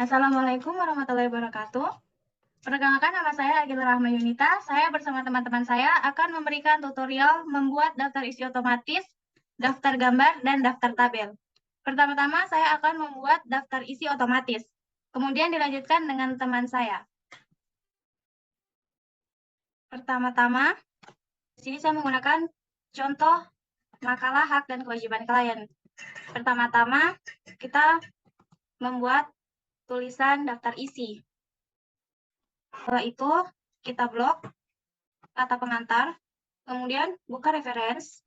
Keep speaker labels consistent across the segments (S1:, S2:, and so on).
S1: Assalamualaikum warahmatullahi wabarakatuh. Perkenalkan, nama saya Agil Rahma Yunita. Saya bersama teman-teman saya akan memberikan tutorial membuat daftar isi otomatis, daftar gambar, dan daftar tabel. Pertama-tama saya akan membuat daftar isi otomatis. Kemudian dilanjutkan dengan teman saya. Pertama-tama, di sini saya menggunakan contoh makalah hak dan kewajiban klien. Pertama-tama, kita membuat tulisan daftar isi. Setelah itu, kita blok kata pengantar, kemudian buka reference,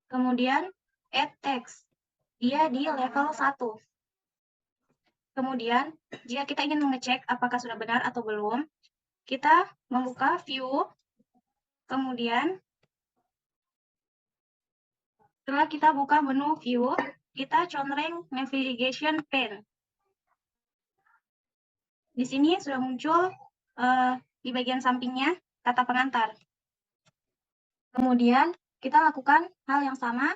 S1: kemudian add text, dia di level 1. Kemudian, jika kita ingin mengecek apakah sudah benar atau belum, kita membuka view, kemudian setelah kita buka menu view, kita contreng navigation pane. Di sini sudah muncul di bagian sampingnya kata pengantar. Kemudian, kita lakukan hal yang sama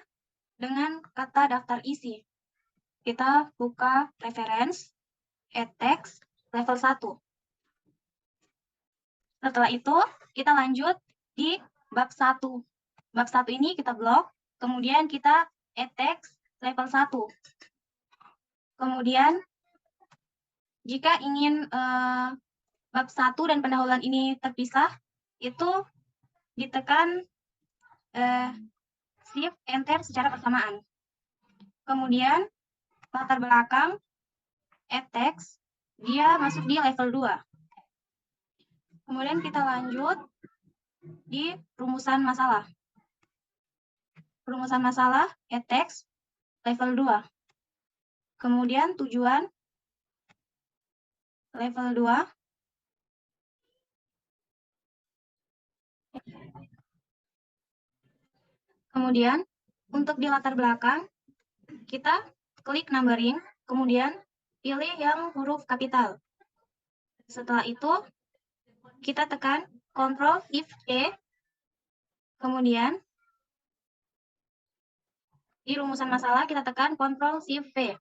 S1: dengan kata daftar isi. Kita buka reference, add text, level 1. Setelah itu, kita lanjut di bab 1. Bab 1 ini kita blok, kemudian kita add text, level 1. Kemudian, jika ingin bab 1 dan pendahuluan ini terpisah, itu ditekan Shift Enter secara bersamaan. Kemudian, latar belakang, add text, dia masuk di level 2. Kemudian kita lanjut di rumusan masalah. Rumusan masalah, add text, level 2. Kemudian tujuan, level 2. Kemudian, untuk di latar belakang, kita klik numbering, kemudian pilih yang huruf kapital. Setelah itu, kita tekan Ctrl+Shift+C, kemudian di rumusan masalah kita tekan Ctrl+Shift+V.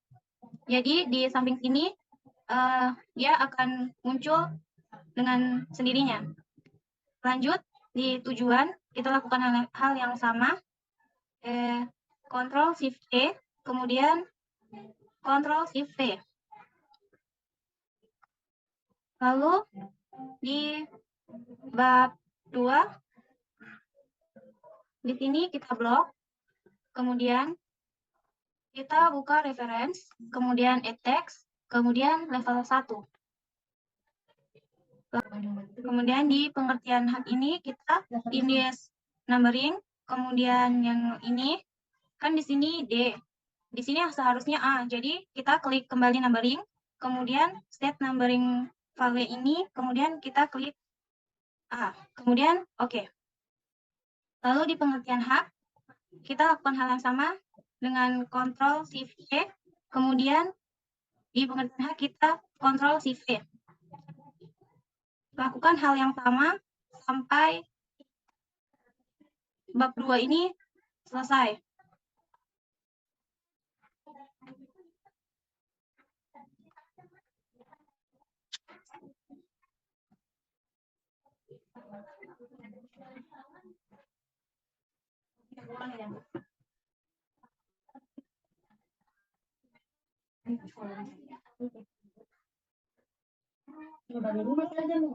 S1: Jadi di samping sini dia akan muncul dengan sendirinya. Lanjut di tujuan kita lakukan hal yang sama, Ctrl+Shift+E, kemudian Ctrl+Shift+V. Lalu di bab 2 di sini kita blok, kemudian kita buka reference, kemudian add text, kemudian level 1. Kemudian di pengertian hak ini kita index numbering, kemudian yang ini kan di sini D, di sini seharusnya A. Jadi kita klik kembali numbering, kemudian set numbering value ini, kemudian kita klik A, kemudian oke. Lalu di pengertian hak kita lakukan hal yang sama dengan Ctrl+Shift+C, kemudian di pengertian hak kita Ctrl+Shift+V. Lakukan hal yang sama sampai bab 2 ini selesai. Dari rumah saja nih.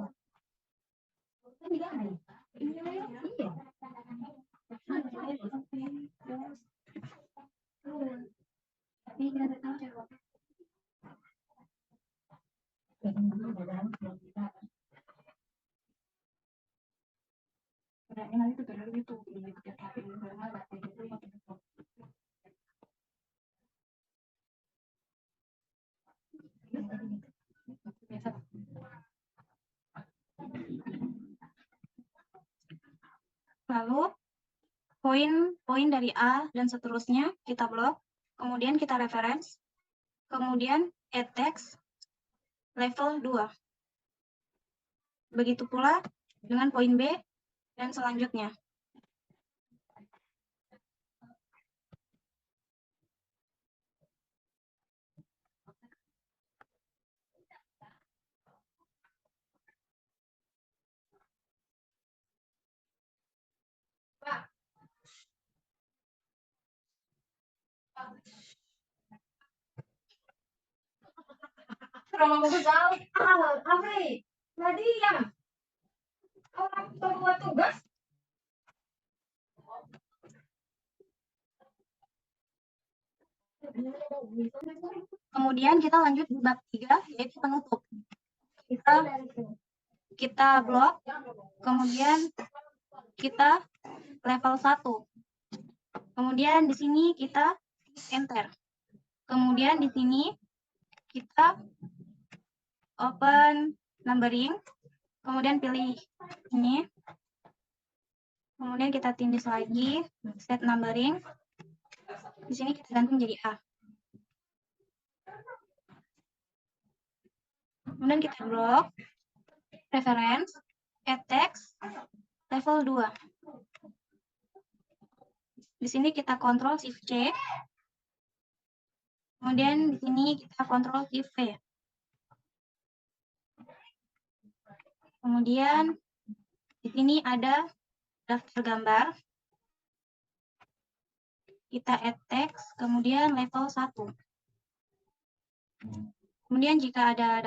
S1: Lalu poin-poin dari A dan seterusnya kita blok, kemudian kita reference, kemudian add text, level 2. Begitu pula dengan poin B dan selanjutnya. Kalau mau jauh, Afri, tadi yang orang buat tugas. Kemudian kita lanjut di bab 3, yaitu penutup. Kita blok, kemudian kita level 1. Kemudian di sini kita enter. Kemudian di sini kita open numbering, kemudian pilih ini. Kemudian kita tindih lagi, set numbering. Di sini kita ganti menjadi A. Kemudian kita blok, reference, add text, level 2. Di sini kita Ctrl Shift C. Kemudian di sini kita Ctrl Shift V. Kemudian di sini ada daftar gambar. Kita add text, kemudian level 1. Kemudian jika ada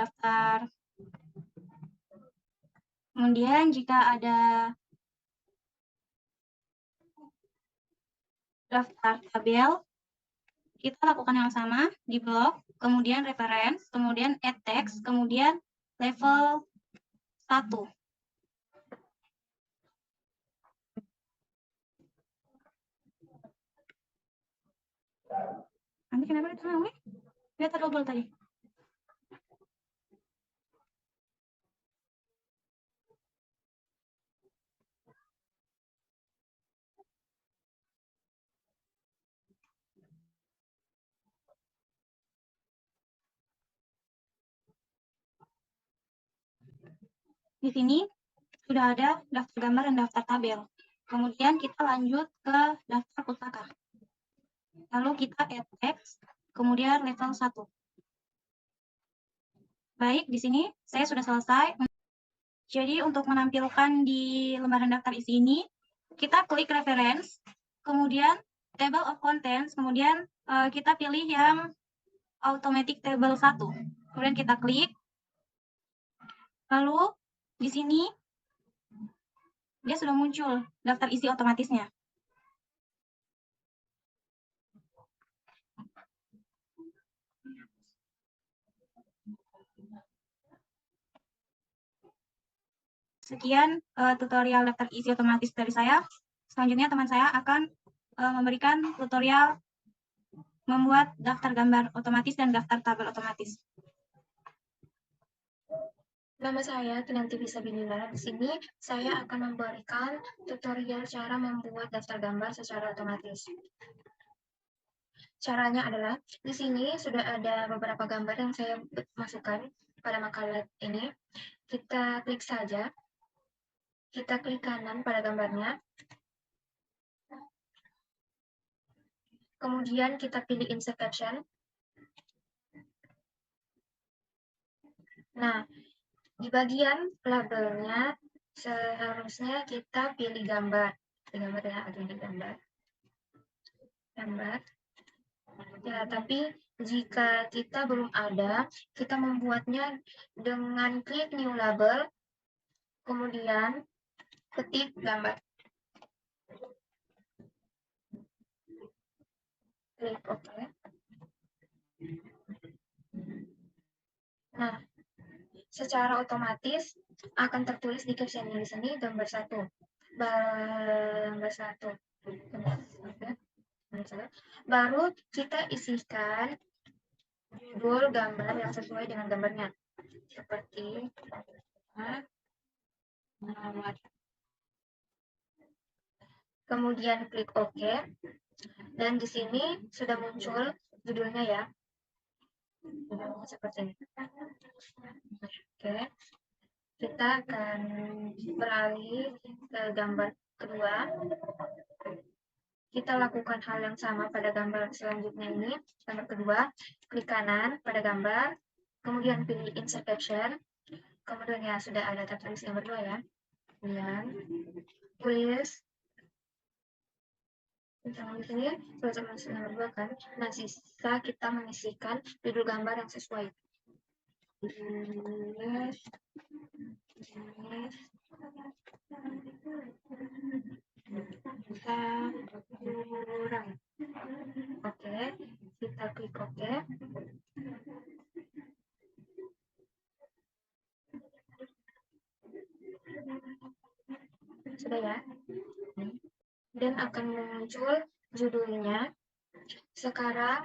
S1: daftar tabel, kita lakukan yang sama di blok, kemudian reference, kemudian add text, kemudian level 1. Nanti kenapa itu namanya? Dia terobol tadi. Di sini sudah ada daftar gambar dan daftar tabel. Kemudian kita lanjut ke daftar pustaka. Lalu kita add text, kemudian level 1. Baik, di sini saya sudah selesai. Jadi untuk menampilkan di lembaran daftar isi ini, kita klik reference, kemudian table of contents, kemudian kita pilih yang automatic table 1. Kemudian kita klik. Lalu di sini dia sudah muncul daftar isi otomatisnya. Sekian tutorial daftar isi otomatis dari saya. Selanjutnya teman saya akan memberikan tutorial membuat daftar gambar otomatis dan daftar tabel otomatis.
S2: Nama saya Kinanti Bisabilillah. Di sini saya akan memberikan tutorial cara membuat daftar gambar secara otomatis. Caranya adalah di sini sudah ada beberapa gambar yang saya masukkan pada makalah ini. Kita klik saja. Kita klik kanan pada gambarnya. Kemudian kita pilih insert caption. Nah, di bagian labelnya seharusnya kita pilih gambar. Gambar ya, ada gambar. Ya, tapi jika kita belum ada, kita membuatnya dengan klik new label, kemudian ketik gambar. Klik OK. Nah, secara otomatis akan tertulis di caption di sini gambar 1. Gambar 1. Baru kita isikan judul gambar yang sesuai dengan gambarnya. Seperti kemudian klik OK. Dan di sini sudah muncul judulnya ya. Seperti ini. Oke. Kita akan beralih ke gambar kedua. Kita lakukan hal yang sama pada gambar selanjutnya ini. Gambar kedua, klik kanan pada gambar, kemudian pilih insert caption. Kemudian ya sudah ada tertulis gambar 2 ya. Kemudian tulis Misalnya di sini selesai masuk nomor 2 kan. Nah, sisa kita mengisikan judul gambar yang sesuai. Oke, kita klik oke. Sudah ya. Dan akan muncul judulnya. Sekarang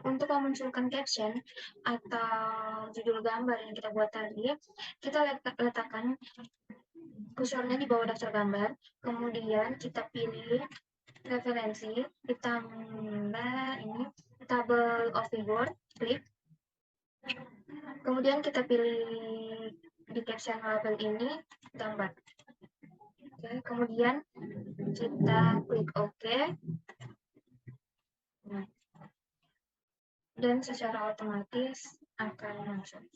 S2: untuk memunculkan caption atau judul gambar yang kita buat tadi, kita letakkan kursornya di bawah daftar gambar, kemudian kita pilih referensi, ditambah ini table of figure, klik. Kemudian kita pilih di caption label ini gambar. Oke, kemudian kita klik OK. Nah, dan secara otomatis akan langsung.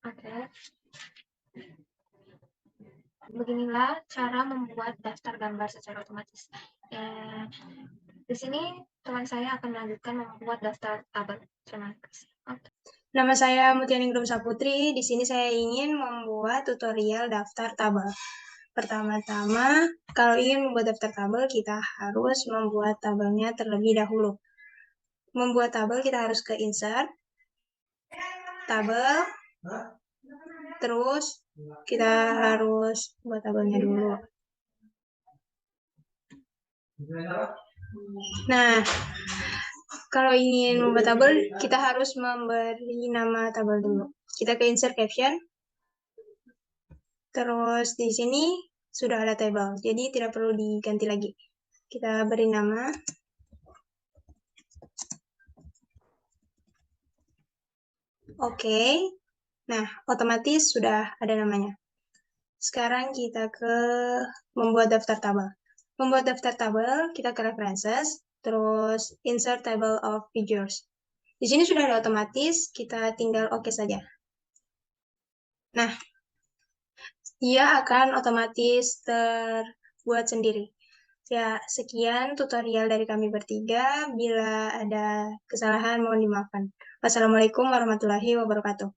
S2: Oke. Beginilah cara membuat daftar gambar secara otomatis. Di sini teman saya akan melanjutkan membuat daftar tabel. Terima kasih. Oke.
S3: Nama saya Mutianing Saputri. Di sini saya ingin membuat tutorial daftar tabel. Pertama-tama, kalau ingin membuat daftar tabel, kita harus membuat tabelnya terlebih dahulu. Membuat tabel, kita harus ke Insert, Tabel, terus kita harus buat tabelnya dulu. Nah, kalau ingin membuat tabel, kita harus memberi nama tabel dulu. Kita ke Insert Caption. Terus di sini sudah ada table, jadi tidak perlu diganti lagi. Kita beri nama. Oke. Nah, otomatis sudah ada namanya. Sekarang kita ke membuat daftar tabel. Membuat daftar tabel, kita ke References, terus Insert Table of Figures. Di sini sudah ada otomatis, kita tinggal oke saja. Nah, dia akan otomatis terbuat sendiri. Ya, sekian tutorial dari kami bertiga. Bila ada kesalahan, mohon dimaafkan. Wassalamualaikum warahmatullahi wabarakatuh.